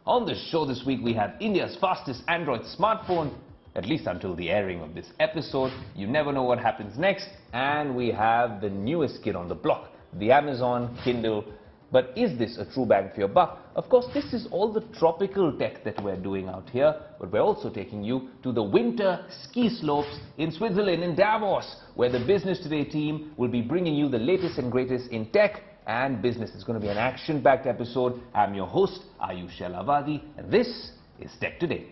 On the show this week, we have India's fastest Android smartphone, at least until the airing of this episode. You never know what happens next. And we have the newest kid on the block, the Amazon Kindle. But is this a true bang for your buck? Of course, this is all the tropical tech that we're doing out here, but we're also taking you to the winter ski slopes in Switzerland, in Davos, where the Business Today team will be bringing you the latest and greatest in tech and business. It's going to be an action-packed episode. I'm your host, Ayush Shelavadi, and this is Tech Today.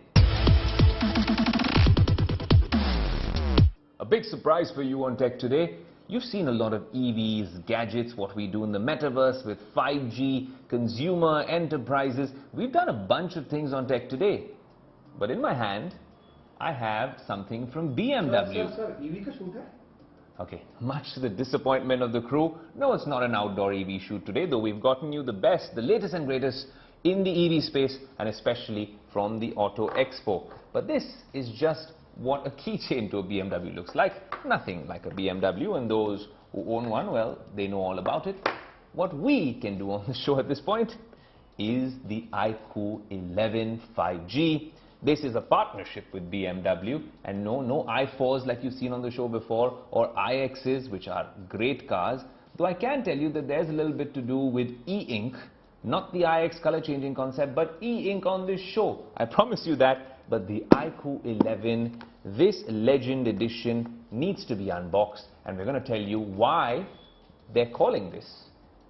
A big surprise for you on Tech Today. You've seen a lot of EVs, gadgets, what we do in the metaverse with 5G, consumer, enterprises. We've done a bunch of things on Tech Today. But in my hand, I have something from BMW. Sir, EV ka shoot hai? Okay, much to the disappointment of the crew, no, it's not an outdoor EV shoot today, though we've gotten you the best, the latest and greatest in the EV space, and especially from the Auto Expo. But this is just what a keychain to a BMW looks like. Nothing like a BMW, and those who own one, well, they know all about it. What we can do on the show at this point is the IQOO 11 5G. This is a partnership with BMW, and no i4s like you've seen on the show before, or iXs, which are great cars. Though I can tell you that there's a little bit to do with e-ink, not the iX color changing concept, but e-ink on this show. I promise you that. But the IQOO 11, this Legend Edition, needs to be unboxed, and we're going to tell you why they're calling this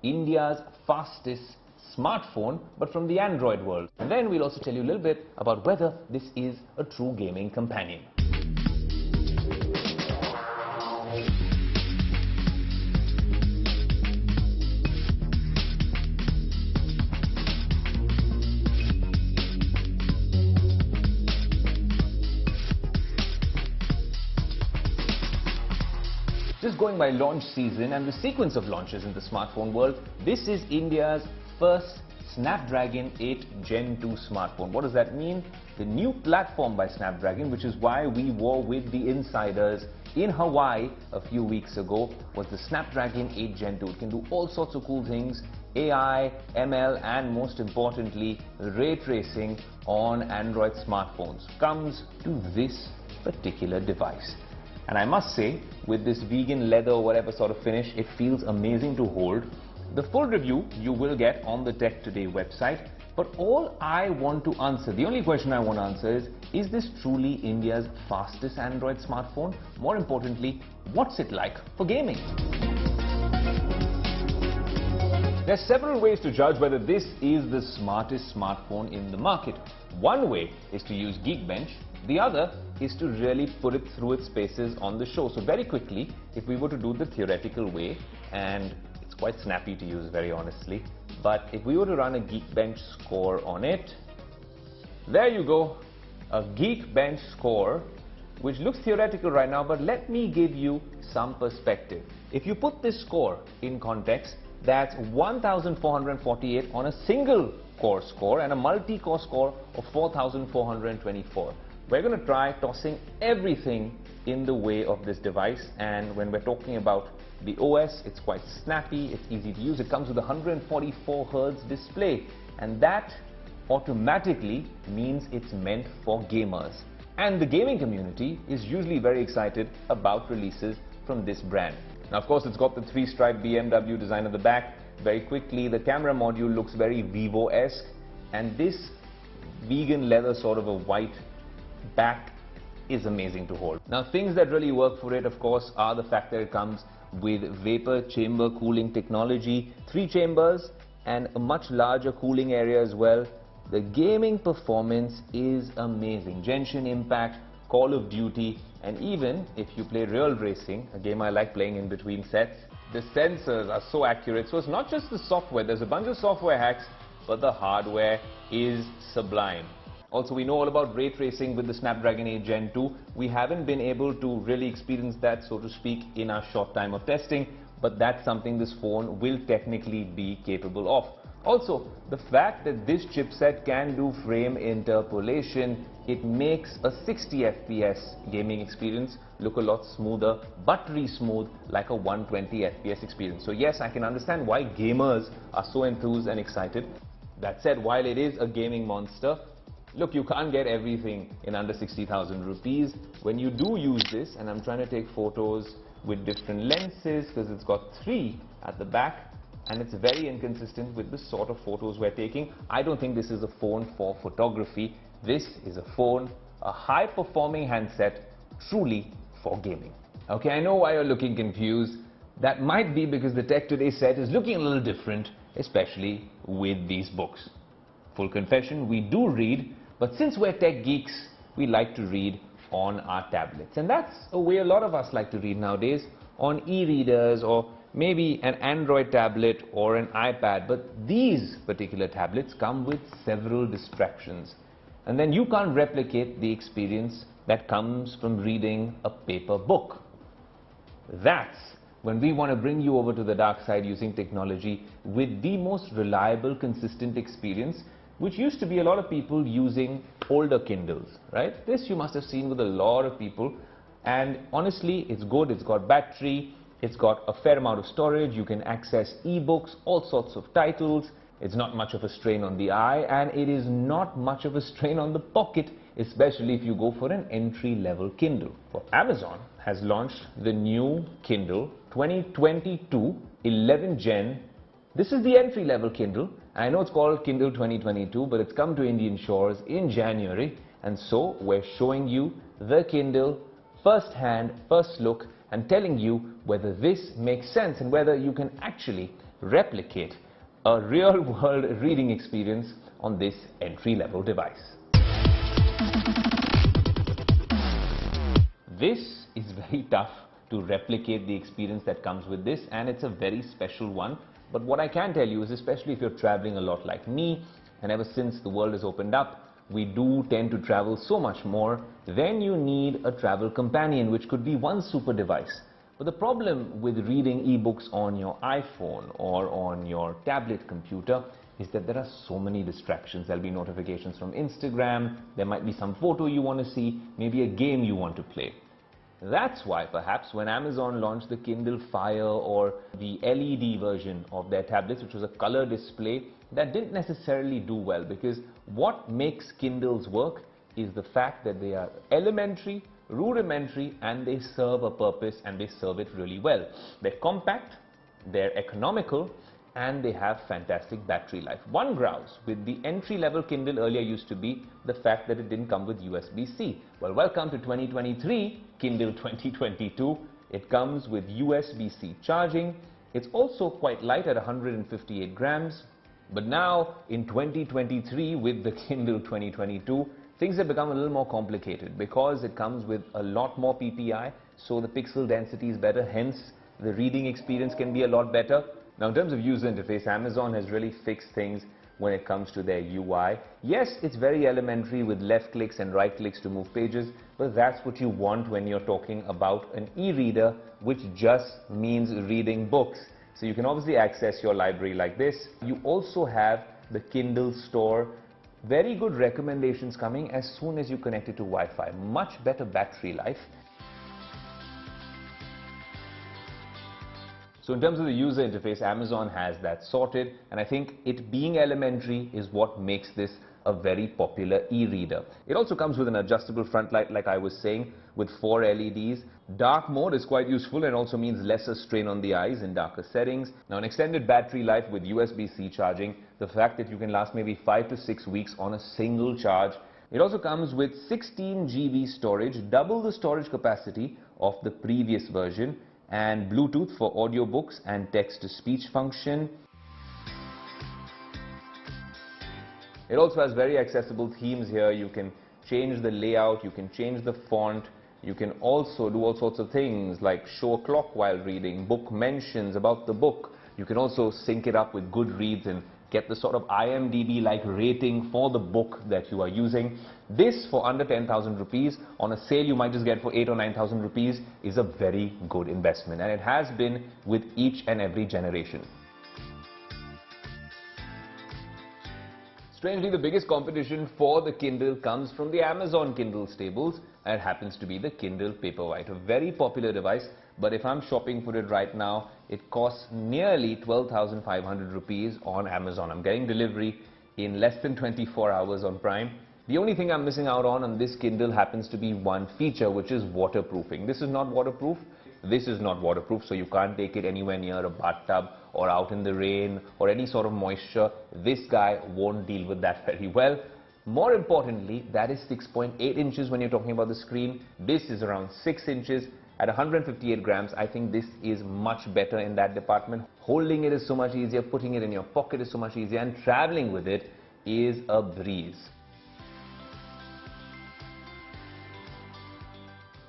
India's fastest smartphone, but from the Android world. And then we'll also tell you a little bit about whether this is a true gaming companion. Just going by launch season and the sequence of launches in the smartphone world, this is India's first Snapdragon 8 Gen 2 smartphone. What does that mean? The new platform by Snapdragon, which is why we were with the insiders in Hawaii a few weeks ago, was the Snapdragon 8 Gen 2. It can do all sorts of cool things, AI, ML, and most importantly, ray tracing on Android smartphones. Comes to this particular device. And I must say, with this vegan leather or whatever sort of finish, it feels amazing to hold. The full review you will get on the Tech Today website. But all I want to answer, the only question I want to answer is this truly India's fastest Android smartphone? More importantly, what's it like for gaming? There are several ways to judge whether this is the smartest smartphone in the market. One way is to use Geekbench. The other is to really put it through its paces on the show. So very quickly, if we were to do the theoretical way, and it's quite snappy to use very honestly, but if we were to run a Geekbench score on it, there you go, a Geekbench score, which looks theoretical right now, but let me give you some perspective. If you put this score in context, that's 1,448 on a single core score and a multi-core score of 4,424. We're going to try tossing everything in the way of this device, and when we're talking about the OS, it's quite snappy, it's easy to use. It comes with a 144 Hz display, and that automatically means it's meant for gamers. And the gaming community is usually very excited about releases from this brand. Now, of course, it's got the three-stripe BMW design at the back. Very quickly, the camera module looks very Vivo-esque, and this vegan leather sort of a white back is amazing to hold. Now, things that really work for it, of course, are the fact that it comes with vapor chamber cooling technology, 3 chambers, and a much larger cooling area as well. The gaming performance is amazing. Genshin Impact, Call of Duty, and even if you play real racing, a game I like playing in between sets, the sensors are so accurate. So it's not just the software, there's a bunch of software hacks, but the hardware is sublime. Also, we know all about ray tracing with the Snapdragon 8 Gen 2. We haven't been able to really experience that, so to speak, in our short time of testing, but that's something this phone will technically be capable of. Also, the fact that this chipset can do frame interpolation, it makes a 60 FPS gaming experience look a lot smoother, buttery smooth, like a 120 FPS experience. So yes, I can understand why gamers are so enthused and excited. That said, while it is a gaming monster, look, you can't get everything in under 60,000 rupees. When you do use this, and I'm trying to take photos with different lenses because it's got 3 at the back and it's very inconsistent with the sort of photos we're taking. I don't think this is a phone for photography. This is a phone, a high-performing handset, truly for gaming. Okay, I know why you're looking confused. That might be because the Tech Today set is looking a little different, especially with these books. Full confession, we do read, but since we're tech geeks, we like to read on our tablets. And that's a way a lot of us like to read nowadays, on e-readers or maybe an Android tablet or an iPad. But these particular tablets come with several distractions. And then you can't replicate the experience that comes from reading a paper book. That's when we want to bring you over to the dark side using technology with the most reliable, consistent experience, which used to be a lot of people using older Kindles, right? This you must have seen with a lot of people, and honestly, it's good. It's got battery, it's got a fair amount of storage, you can access ebooks, all sorts of titles. It's not much of a strain on the eye, and it is not much of a strain on the pocket, especially if you go for an entry-level Kindle. Well, Amazon has launched the new Kindle 2022 11 Gen. This is the entry-level Kindle. I know it's called Kindle 2022, but it's come to Indian shores in January, and so we're showing you the Kindle first hand, first look, and telling you whether this makes sense and whether you can actually replicate a real-world reading experience on this entry-level device. This is very tough to replicate the experience that comes with this, and it's a very special one. But what I can tell you is, especially if you're traveling a lot like me, and ever since the world has opened up, we do tend to travel so much more, then you need a travel companion, which could be one super device. But the problem with reading ebooks on your iPhone or on your tablet computer is that there are so many distractions. There'll be notifications from Instagram, there might be some photo you want to see, maybe a game you want to play. That's why perhaps when Amazon launched the Kindle Fire or the LED version of their tablets, which was a color display, that didn't necessarily do well, because what makes Kindles work is the fact that they are elementary, rudimentary, and they serve a purpose, and they serve it really well. They're compact, they're economical, and they have fantastic battery life. One grouse with the entry-level Kindle earlier used to be the fact that it didn't come with USB-C. Well, welcome to 2023, Kindle 2022. It comes with USB-C charging. It's also quite light at 158 grams. But now, in 2023, with the Kindle 2022, things have become a little more complicated because it comes with a lot more PPI, so the pixel density is better, hence the reading experience can be a lot better. Now, in terms of user interface, Amazon has really fixed things when it comes to their UI. Yes, it's very elementary with left clicks and right clicks to move pages, but that's what you want when you're talking about an e-reader, which just means reading books. So you can obviously access your library like this. You also have the Kindle store. Very good recommendations coming as soon as you connect it to Wi-Fi. Much better battery life. So in terms of the user interface, Amazon has that sorted, and I think it being elementary is what makes this a very popular e-reader. It also comes with an adjustable front light, like I was saying, with 4 LEDs. Dark mode is quite useful and also means lesser strain on the eyes in darker settings. Now, an extended battery life with USB-C charging, the fact that you can last maybe 5 to 6 weeks on a single charge. It also comes with 16 GB storage, double the storage capacity of the previous version, and Bluetooth for audiobooks and text-to-speech function. It also has very accessible themes here. You can change the layout, you can change the font, you can also do all sorts of things like show a clock while reading, book mentions about the book. You can also sync it up with Goodreads and get the sort of IMDb-like rating for the book that you are using. This, for under 10,000 rupees, on a sale you might just get for 8 or 9,000 rupees, is a very good investment, and it has been with each and every generation. Strangely, the biggest competition for the Kindle comes from the Amazon Kindle stables, and it happens to be the Kindle Paperwhite, a very popular device. But if I'm shopping for it right now, it costs nearly 12,500 rupees on Amazon. I'm getting delivery. in less than 24 hours on Prime. The only thing I'm missing out on this Kindle happens to be one feature, which is waterproofing. This is not waterproof. This is not waterproof, so you can't take it anywhere near a bathtub or out in the rain or any sort of moisture. This guy won't deal with that very well. More importantly, that is 6.8 inches when you're talking about the screen. This is around 6 inches. At 158 grams, I think this is much better in that department. Holding it is so much easier, putting it in your pocket is so much easier, and traveling with it is a breeze.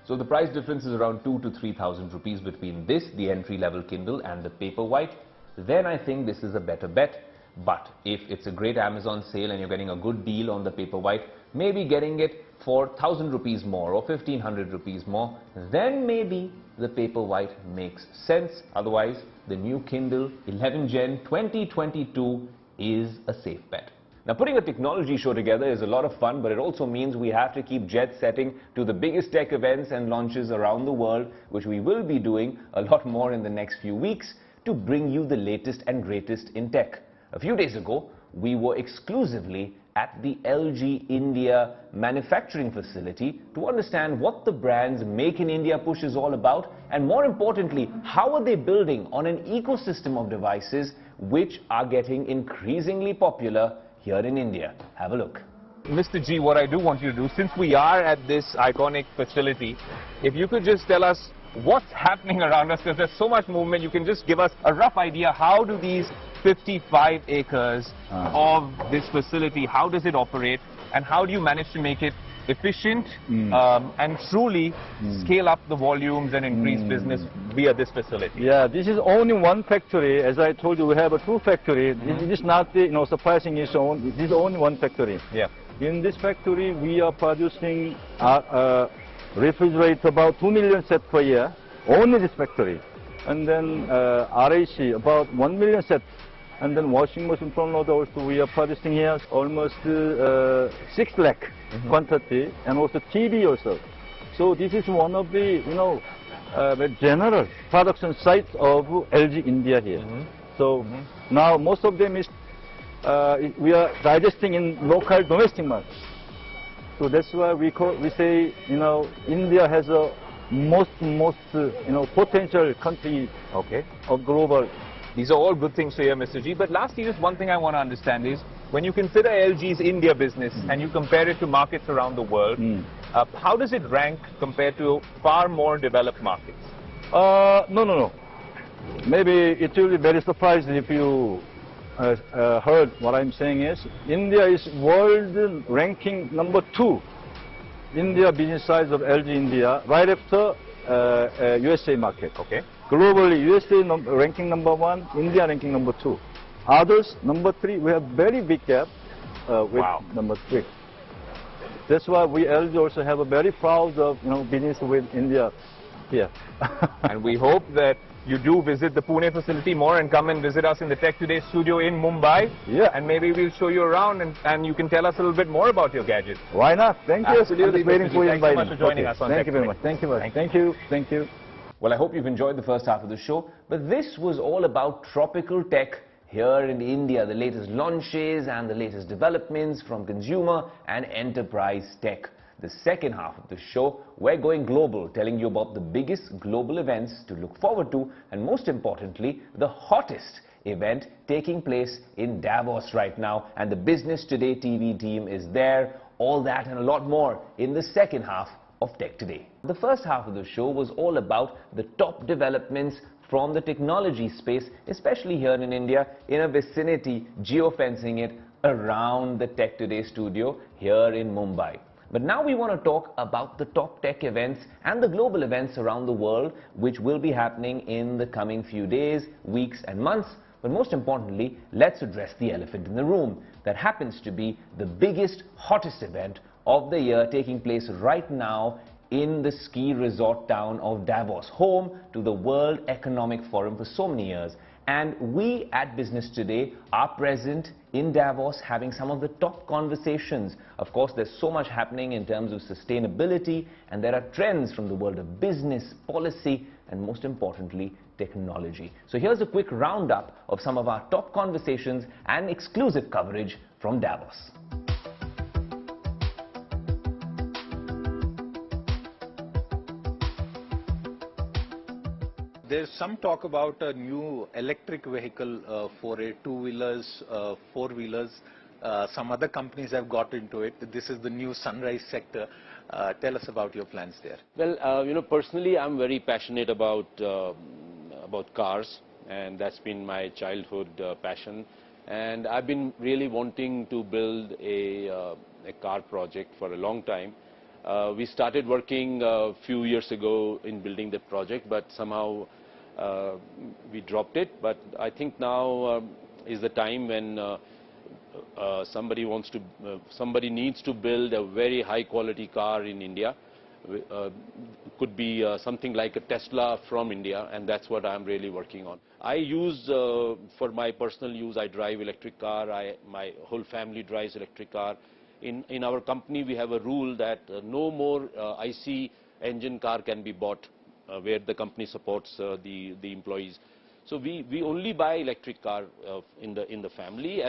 So the price difference is around 2,000 to 3,000 rupees between this, the entry-level Kindle, and the Paperwhite. Then I think this is a better bet. But if it's a great Amazon sale and you're getting a good deal on the Paperwhite, maybe getting it for 1,000 rupees more or 1,500 rupees more, then maybe the Paperwhite makes sense. Otherwise, the new Kindle 11 Gen 2022 is a safe bet. Now, putting a technology show together is a lot of fun, but it also means we have to keep jet setting to the biggest tech events and launches around the world, which we will be doing a lot more in the next few weeks to bring you the latest and greatest in tech. A few days ago, we were exclusively at the LG India manufacturing facility to understand what the brand's Make in India push is all about, and more importantly, how are they building on an ecosystem of devices which are getting increasingly popular here in India. Have a look. Mr. G, what I do want you to do, since we are at this iconic facility, if you could just tell us what's happening around us, because there's so much movement, you can just give us a rough idea. How do these 55 acres of this facility, how does it operate, and how do you manage to make it efficient and truly scale up the volumes and increase business via this facility? Yeah, this is only one factory. As I told you, we have two factories. This is not the surprising issue. This is only one factory. Yeah. In this factory, we are producing refrigerator about 2 million sets per year. Only this factory. And then RAC about 1 million sets. And then washing machine front loader also we are producing here almost 6 lakh quantity, and also TV also. So this is one of the general production sites of LG India here. So now most of them is we are digesting in local domestic market. So that's why we say India has a most potential country of global. These are all good things to hear, Mr. G. But lastly, just one thing I want to understand is, when you consider LG's India business and you compare it to markets around the world, how does it rank compared to far more developed markets? No. Maybe it will be very surprised if you heard what I'm saying is, India is world ranking number 2. India business size of LG India, right after USA market. Okay. Globally, USA ranking number 1, India ranking number 2. Others, number 3, we have very big gap with number 3. That's why we LG also have a very proud of business with India here. And we hope that you do visit the Pune facility more and come and visit us in the Tech Today studio in Mumbai. Yeah. And maybe we'll show you around and you can tell us a little bit more about your gadgets. Why not? Thank you. Absolutely. Waiting for you. Thanks so much for joining us on Thank you very Today. much. Thank you very much. Thank you. Thank you. Well, I hope you've enjoyed the first half of the show, but this was all about tropical tech here in India, the latest launches and the latest developments from consumer and enterprise tech. The second half of the show, we're going global, telling you about the biggest global events to look forward to, and most importantly, the hottest event taking place in Davos right now, and the Business Today TV team is there. All that and a lot more in the second half of Tech Today. The first half of the show was all about the top developments from the technology space, especially here in India, in a vicinity, geofencing it around the Tech Today studio here in Mumbai. But now we want to talk about the top tech events and the global events around the world, which will be happening in the coming few days, weeks and months. But most importantly, let's address the elephant in the room. That happens to be the biggest, hottest event of the year taking place right now in the ski resort town of Davos, home to the World Economic Forum for so many years. And we at Business Today are present in Davos having some of the top conversations. Of course, there's so much happening in terms of sustainability, and there are trends from the world of business, policy, and most importantly, technology. So here's a quick roundup of some of our top conversations and exclusive coverage from Davos. There's some talk about a new electric vehicle for two-wheelers, four-wheelers. Some other companies have got into it. This is the new sunrise sector. Tell us about your plans there. Well, personally, I'm very passionate about cars, and that's been my childhood passion. And I've been really wanting to build a car project for a long time. We started working a few years ago in building the project, but somehow we dropped it. But I think now is the time when somebody needs to build a very high quality car in India. Could be something like a Tesla from India, and that's what I'm really working on. I use, for my personal use, I drive electric car. My whole family drives electric car. In our company, we have a rule that no more IC engine car can be bought, where the company supports the employees. So we only buy electric car in the family.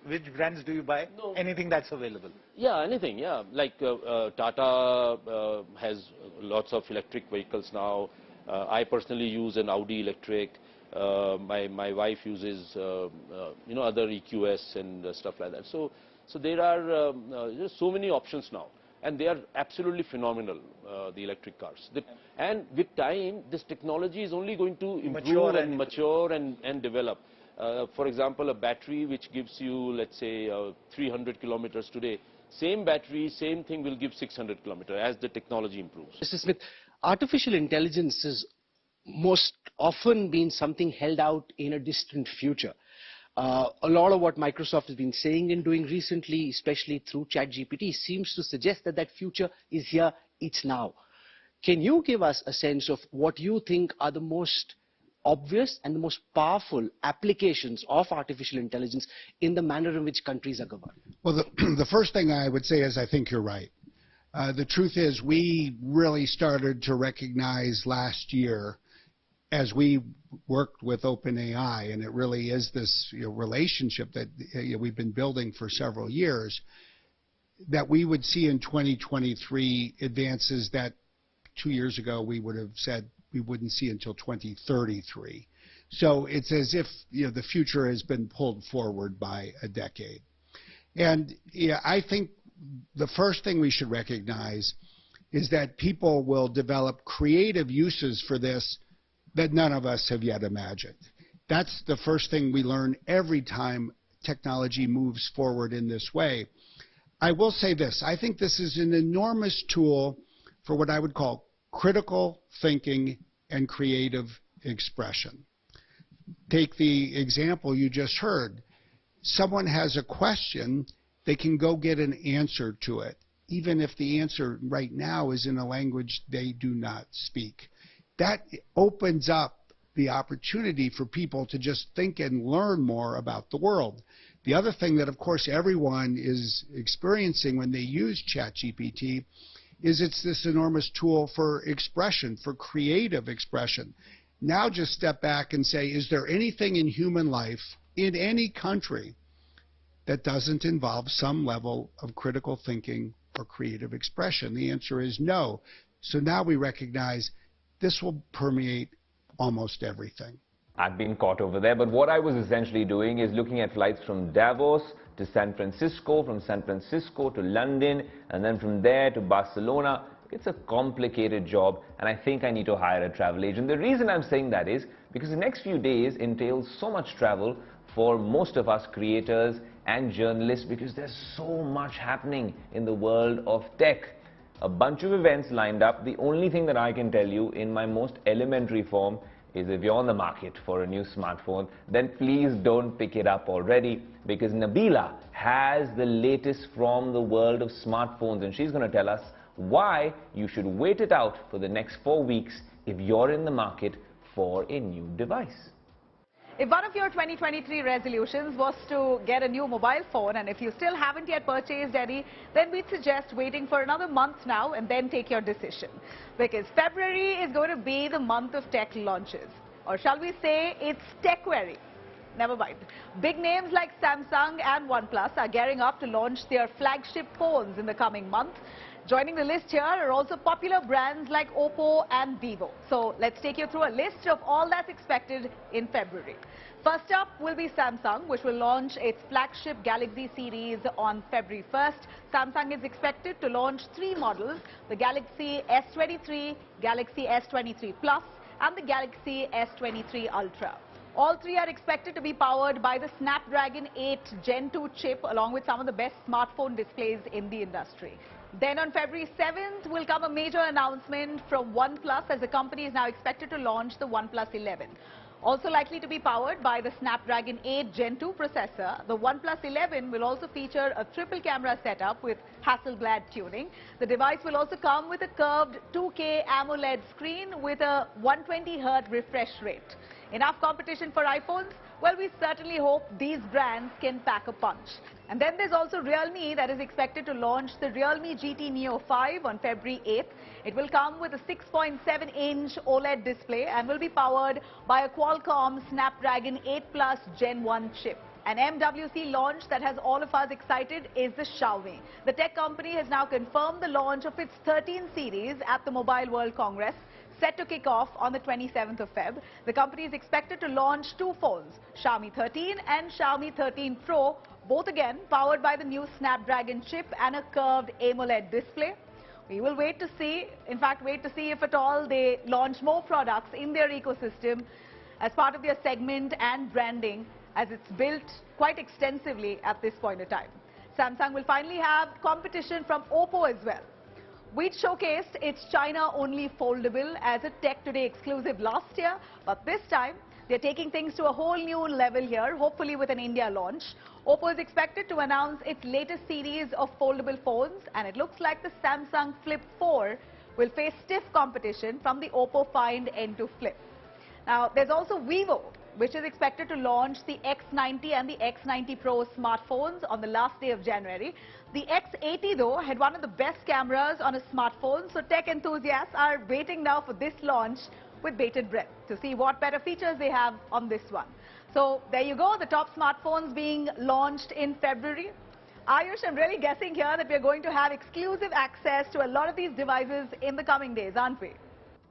Which brands do you buy? No. Anything that's available? Yeah, anything. Yeah, like Tata has lots of electric vehicles now. I personally use an Audi electric. My wife uses other EQS and stuff like that. So there are just so many options now, and they are absolutely phenomenal, the electric cars. And with time, this technology is only going to improve mature and develop. For example, a battery which gives you, let's say, 300 kilometers today, same battery, same thing will give 600 kilometers as the technology improves. Mr. Smith, artificial intelligence has most often been something held out in a distant future. A lot of what Microsoft has been saying and doing recently, especially through ChatGPT, seems to suggest that that future is here, it's now. Can you give us a sense of what you think are the most obvious and the most powerful applications of artificial intelligence in the manner in which countries are governed? Well, the first thing I would say is I think you're right. The truth is we really started to recognize last year as we worked with OpenAI, and it really is this relationship that we've been building for several years, that we would see in 2023 advances that 2 years ago we would have said we wouldn't see until 2033. So it's as if the future has been pulled forward by a decade. And I think the first thing we should recognize is that people will develop creative uses for this that none of us have yet imagined. That's the first thing we learn every time technology moves forward in this way. I will say this, I think this is an enormous tool for what I would call critical thinking and creative expression. Take the example you just heard. Someone has a question, they can go get an answer to it, even if the answer right now is in a language they do not speak. That opens up the opportunity for people to just think and learn more about the world. The other thing that, of course, everyone is experiencing when they use ChatGPT is it's this enormous tool for expression, for creative expression. Now just step back and say, is there anything in human life, in any country, that doesn't involve some level of critical thinking or creative expression? The answer is no. So now we recognize this will permeate almost everything. I've been caught over there, but what I was essentially doing is looking at flights from Davos to San Francisco, from San Francisco to London, and then from there to Barcelona. It's a complicated job, and I think I need to hire a travel agent. The reason I'm saying that is because the next few days entails so much travel for most of us creators and journalists, because there's so much happening in the world of tech. A bunch of events lined up. The only thing that I can tell you in my most elementary form is if you're on the market for a new smartphone, then please don't pick it up already, because Nabila has the latest from the world of smartphones, and she's going to tell us why you should wait it out for the next 4 weeks if you're in the market for a new device. If one of your 2023 resolutions was to get a new mobile phone, and if you still haven't yet purchased any, then we'd suggest waiting for another month now and then take your decision. Because February is going to be the month of tech launches. Or shall we say it's tech-weary? Never mind. Big names like Samsung and OnePlus are gearing up to launch their flagship phones in the coming month. Joining the list here are also popular brands like Oppo and Vivo. So let's take you through a list of all that's expected in February. First up will be Samsung, which will launch its flagship Galaxy series on February 1st. Samsung is expected to launch 3 models, the Galaxy S23, Galaxy S23 Plus and the Galaxy S23 Ultra. All 3 are expected to be powered by the Snapdragon 8 Gen 2 chip, along with some of the best smartphone displays in the industry. Then on February 7th will come a major announcement from OnePlus, as the company is now expected to launch the OnePlus 11. Also likely to be powered by the Snapdragon 8 Gen 2 processor, the OnePlus 11 will also feature a triple camera setup with Hasselblad tuning. The device will also come with a curved 2K AMOLED screen with a 120Hz refresh rate. Enough competition for iPhones? Well, we certainly hope these brands can pack a punch. And then there's also Realme that is expected to launch the Realme GT Neo 5 on February 8th. It will come with a 6.7-inch OLED display and will be powered by a Qualcomm Snapdragon 8 Plus Gen 1 chip. An MWC launch that has all of us excited is the Xiaomi. The tech company has now confirmed the launch of its 13 series at the Mobile World Congress, set to kick off on the 27th of Feb. The company is expected to launch 2 phones, Xiaomi 13 and Xiaomi 13 Pro, both again powered by the new Snapdragon chip and a curved AMOLED display. We will wait to see, if at all they launch more products in their ecosystem as part of their segment and branding, as it's built quite extensively at this point of time. Samsung will finally have competition from Oppo as well. We'd showcased its China-only foldable as a Tech Today exclusive last year, but this time they're taking things to a whole new level here, hopefully with an India launch. Oppo is expected to announce its latest series of foldable phones, and it looks like the Samsung Flip 4 will face stiff competition from the Oppo Find N2 Flip. Now, there's also Vivo, which is expected to launch the X90 and the X90 Pro smartphones on the last day of January. The X80, though, had one of the best cameras on a smartphone, so tech enthusiasts are waiting now for this launch with bated breath to see what better features they have on this one. So there you go, the top smartphones being launched in February. Ayush, I'm really guessing here that we're going to have exclusive access to a lot of these devices in the coming days, aren't we?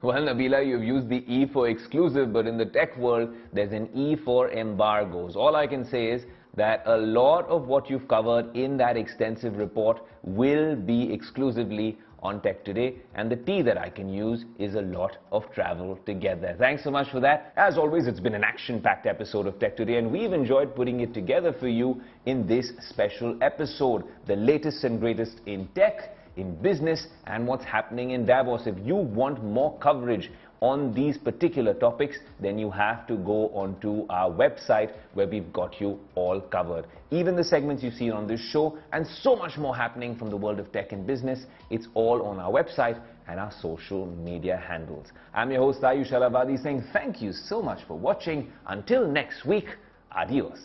Well, Nabila, you've used the E for exclusive, but in the tech world, there's an E for embargoes. All I can say is that a lot of what you've covered in that extensive report will be exclusively on Tech Today, and the T that I can use is a lot of travel to get there. Thanks so much for that. As always, it's been an action-packed episode of Tech Today, and we've enjoyed putting it together for you in this special episode. The latest and greatest in tech, in business, and what's happening in Davos. If you want more coverage on these particular topics, then you have to go onto our website where we've got you all covered. Even the segments you see on this show and so much more happening from the world of tech and business, it's all on our website and our social media handles. I'm your host Ayush Alavadi saying thank you so much for watching. Until next week, adios.